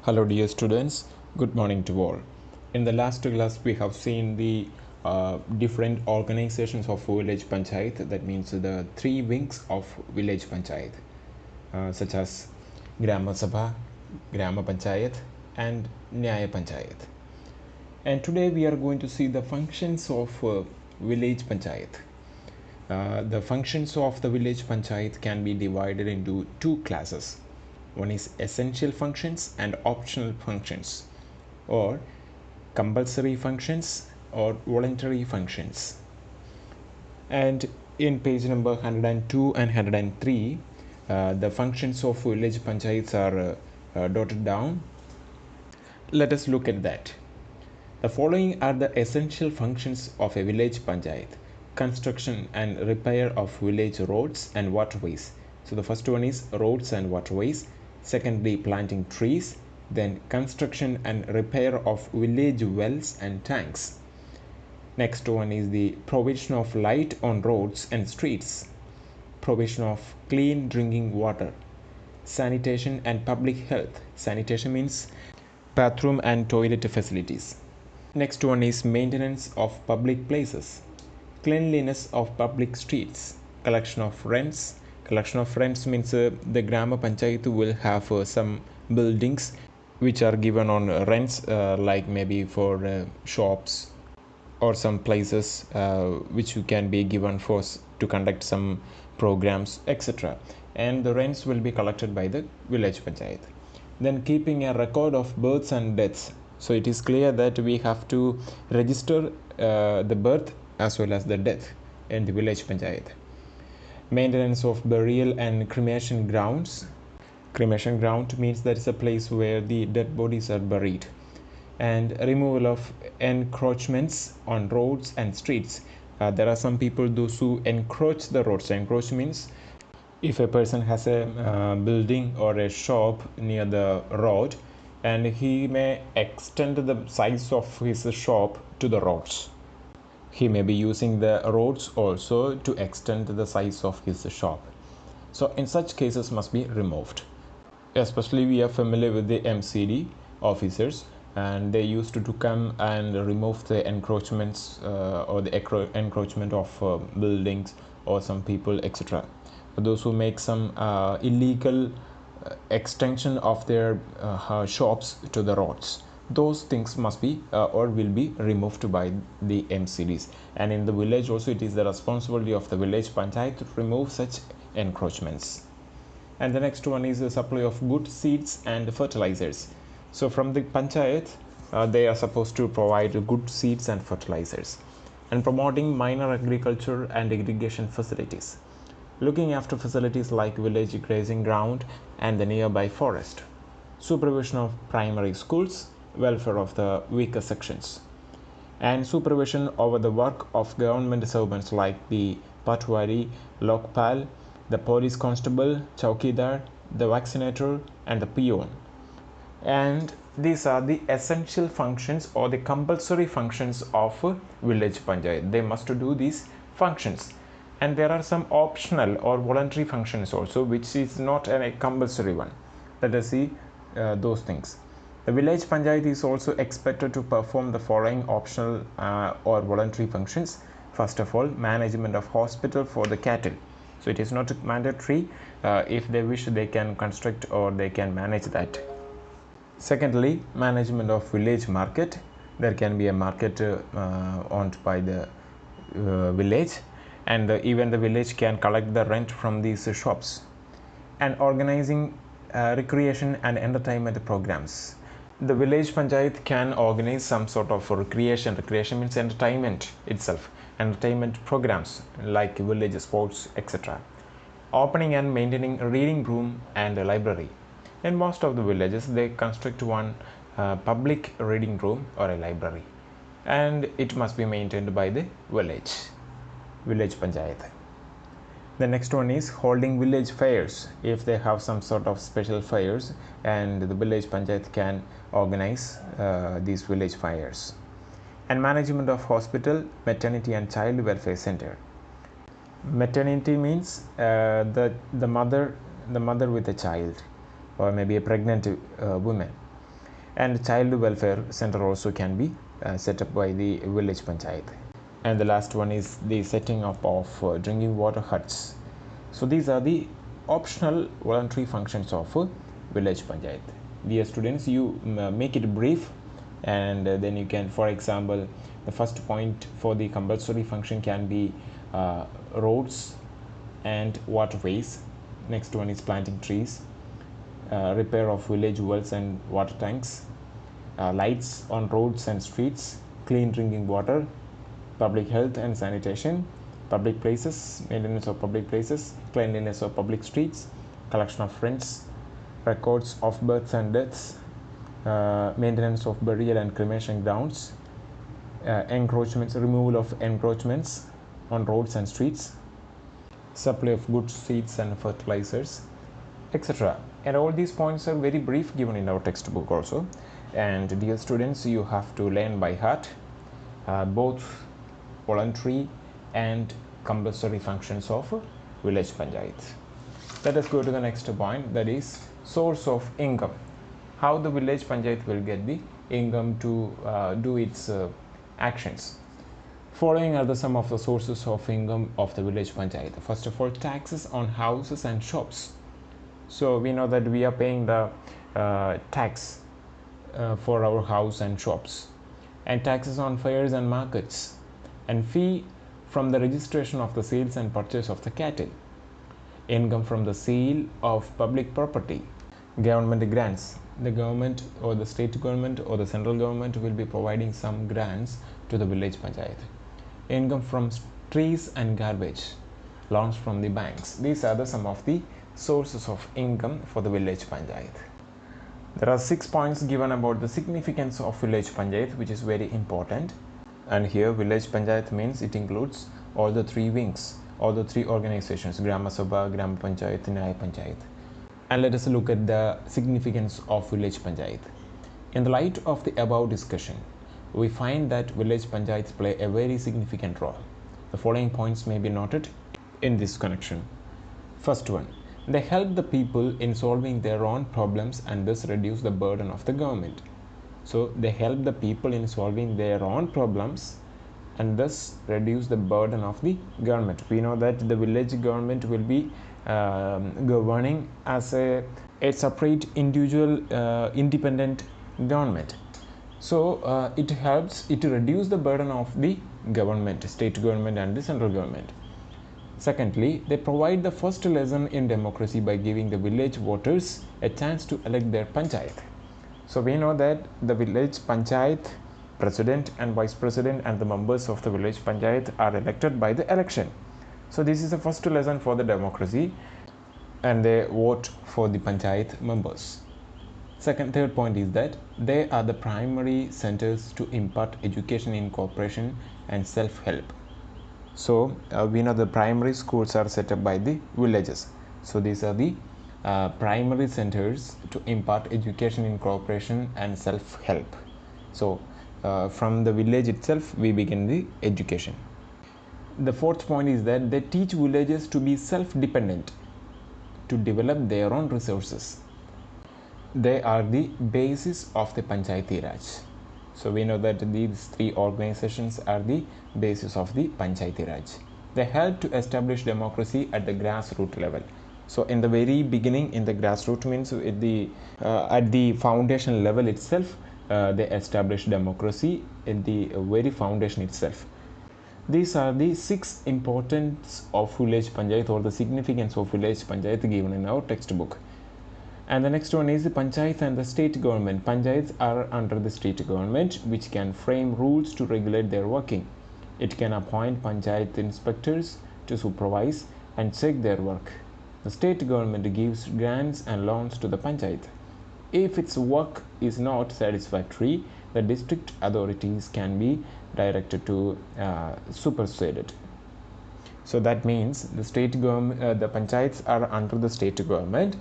Hello dear students, good morning to all. In the last class we have seen the different organizations of village panchayat, that means the three wings of village panchayat, such as Grama Sabha, Grama Panchayat and Nyaya Panchayat. And today we are going to see the functions of village panchayat. The functions of the village panchayat can be divided into two classes. One is essential functions and optional functions, or compulsory functions or voluntary functions. And in page number 102 and 103, the functions of village panchayats are dotted down. Let us look at that. The following are the essential functions of a village panchayat: construction and repair of village roads and waterways. So the first one is roads and waterways. Secondly, planting trees. Then construction and repair of village wells and tanks. Next one is the provision of light on roads and streets, provision of clean drinking water, sanitation and public health. Sanitation means bathroom and toilet facilities. Next one is maintenance of public places, cleanliness of public streets, collection of rents. Collection of rents means the Grama Panchayat will have some buildings which are given on rents, like maybe for shops or some places which you can be given for to conduct some programs, etc. And the rents will be collected by the village panchayat. Then keeping a record of births and deaths. So it is clear that we have to register the birth as well as the death in the village panchayat. Maintenance of burial and cremation grounds. Cremation ground means that is a place where the dead bodies are buried. And removal of encroachments on roads and streets. There are some people, those who encroach the roads. Encroach means if a person has a building or a shop near the road, and he may extend the size of his shop to the roads. He may be using the roads also to extend the size of his shop. So in such cases must be removed. Especially we are familiar with the MCD officers, and they used to come and remove the encroachments or the encroachment of buildings or some people, etc. Those who make some illegal extension of their shops to the roads, those things must be or will be removed by the MCDs. And in the village also, it is the responsibility of the village panchayat to remove such encroachments. And the next one is the supply of good seeds and fertilizers. So from the panchayat, they are supposed to provide good seeds and fertilizers. And promoting minor agriculture and irrigation facilities, looking after facilities like village grazing ground and the nearby forest, supervision of primary schools, welfare of the weaker sections, and supervision over the work of government servants like the patwari, lokpal, the police constable, chowkidar, the vaccinator, and the peon. And these are the essential functions or the compulsory functions of village panchayat. They must do these functions. And there are some optional or voluntary functions also, which is not a compulsory one. Let us see those things. The village panchayat is also expected to perform the following optional or voluntary functions. First of all, management of hospital for the cattle. So it is not mandatory. If they wish, they can construct or they can manage that. Secondly, management of village market. There can be a market owned by the village, and even the village can collect the rent from these shops. And organizing recreation and entertainment programs. The village panchayat can organize some sort of recreation. Recreation means entertainment itself. Entertainment programs like village sports, etc. Opening and maintaining a reading room and a library. In most of the villages, they construct one public reading room or a library, and it must be maintained by the village panchayat. The next one is holding village fairs. If they have some sort of special fairs, and the village panchayat can organize these village fairs. And management of hospital, maternity and child welfare center. Maternity means the mother with a child, or maybe a pregnant woman. and child welfare center also can be set up by the village panchayat. And the last one is the setting up of drinking water huts. So these are the optional voluntary functions of village panchayat. Dear students, you make it brief, and then you can, for example, the first point for the compulsory function can be roads and waterways. Next one is planting trees, repair of village wells and water tanks, lights on roads and streets, clean drinking water, public health and sanitation, public places, maintenance of public places, cleanliness of public streets, collection of rents, records of births and deaths, maintenance of burial and cremation grounds, encroachments, removal of encroachments on roads and streets, supply of goods, seeds and fertilizers, etc. And all these points are very brief, given in our textbook also. And dear students, you have to learn by heart both voluntary and compulsory functions of village panchayat. Let us go to the next point, that is source of income. How the village panchayat will get the income to do its actions. Following are some of the sources of income of the village panchayat. First of all, taxes on houses and shops. So we know that we are paying the tax for our house and shops, and taxes on fairs and markets, and fee from the registration of the sales and purchase of the cattle, income from the sale of public property, government grants. The government or the state government or the central government will be providing some grants to the village panchayat, income from trees and garbage, loans from the banks. These are some of the sources of income for the village panchayat. There are 6 points given about the significance of village panchayat, which is very important. And here village panchayat means it includes all the 3 wings, all the 3 organizations: Grama Sabha, Gram Panchayat, Nyaya Panchayat. And let us look at the significance of village panchayat. In the light of the above discussion, we find that village panchayats play a very significant role. The following points may be noted in this connection. First one, they help the people in solving their own problems and thus reduce the burden of the government. So they help the people in solving their own problems and thus reduce the burden of the government. We know that the village government will be governing as a separate individual independent government. So it helps it to reduce the burden of the government, state government and the central government. Secondly, they provide the first lesson in democracy by giving the village voters a chance to elect their panchayat. So we know that the village panchayat president and vice president and the members of the village panchayat are elected by the election. So this is the first lesson for the democracy, and they vote for the panchayat members. Third point is that they are the primary centers to impart education in cooperation and self-help. So we know the primary schools are set up by the villages. So these are the primary centers to impart education in cooperation and self-help. So from the village itself we begin the education. The fourth point is that they teach villagers to be self-dependent, to develop their own resources. They are the basis of the Panchayati Raj. So we know that these 3 organizations are the basis of the Panchayati Raj. They help to establish democracy at the grassroots level. So in the very beginning, in the grassroots means at the foundation level itself, they establish democracy in the very foundation itself. These are the 6 importance of village panchayat, or the significance of village panchayat given in our textbook. And the next one is the panchayat and the state government. Panchayats are under the state government, which can frame rules to regulate their working. It can appoint panchayat inspectors to supervise and check their work. The state government gives grants and loans to the panchayat. If its work is not satisfactory, the district authorities can be directed to supersede it. So that means the state government, the panchayats are under the state government.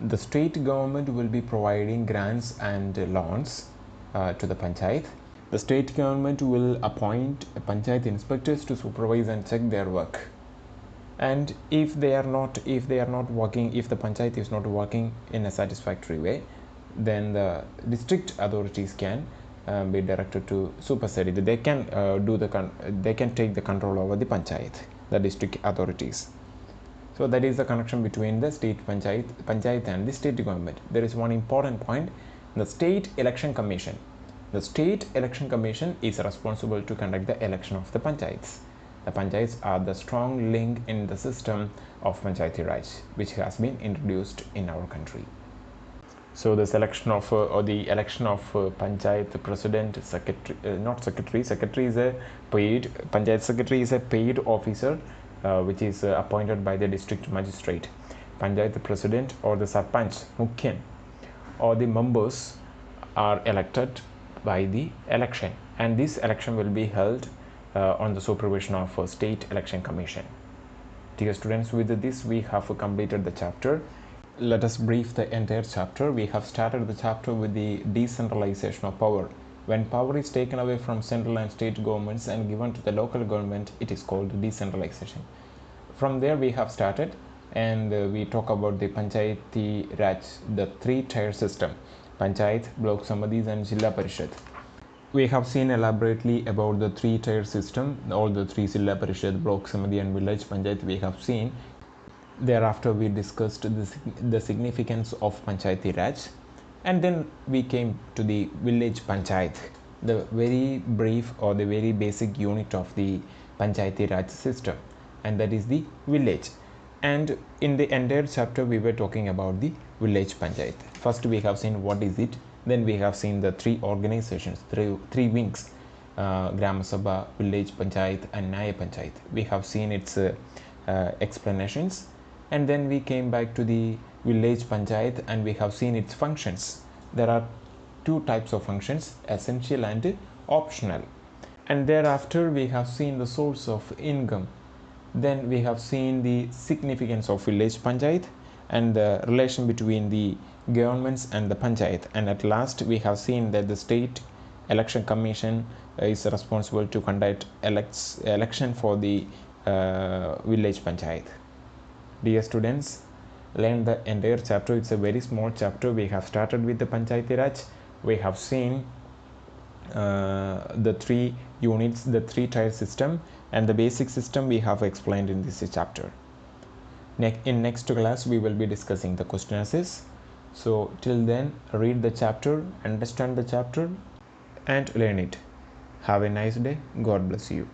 The state government will be providing grants and loans to the panchayat. The state government will appoint panchayat inspectors to supervise and check their work. And if the panchayat is not working in a satisfactory way, then the district authorities can be directed to supersede it. They can they can take the control over the panchayat, the district authorities. So that is the connection between the state panchayat and the state government. There is one important point: the state election commission. The state election commission is responsible to conduct the election of the panchayats. The panchayats are the strong link in the system of Panchayati Raj, which has been introduced in our country. So the selection of or the election of panchayat president, secretary, not secretary. Secretary is a paid, panchayat secretary is a paid officer which is appointed by the district magistrate. Panchayat president or the sarpanch, mukhian, or the members are elected by the election, and this election will be held on the supervision of a state election commission. Dear students, with this we have completed the chapter. Let us brief the entire chapter. We have started the chapter with the decentralization of power. When power is taken away from central and state governments and given to the local government, it is called decentralization. From there we have started, and we talk about the Panchayati Raj, the three-tier system: Panchayat, Block Samadhis and Jilla Parishad. We have seen elaborately about the three-tier system, all the three: Jilla Parishad, Block Samadhi and Village Panchayat we have seen. Thereafter we discussed the significance of Panchayati Raj, and then we came to the village panchayat, the very brief or the very basic unit of the Panchayati Raj system, and that is the village. And in the entire chapter we were talking about the village panchayat. First we have seen what is it, then we have seen the three organizations, three wings, Grama Sabha, village panchayat and Nyaya Panchayat. We have seen its explanations, and then we came back to the village panchayat and we have seen its functions. There are two types of functions, essential and optional. And thereafter we have seen the source of income. Then we have seen the significance of village panchayat and the relation between the governments and the panchayat. And at last we have seen that the state election commission is responsible to conduct election for the village panchayat. Dear students, learn the entire chapter. It's a very small chapter. We have started with the Panchayati Raj. We have seen the three units, the three-tier system, and the basic system we have explained in this chapter. In next class we will be discussing the question answers. So till then, read the chapter, understand the chapter and learn it. Have a nice day. God bless you.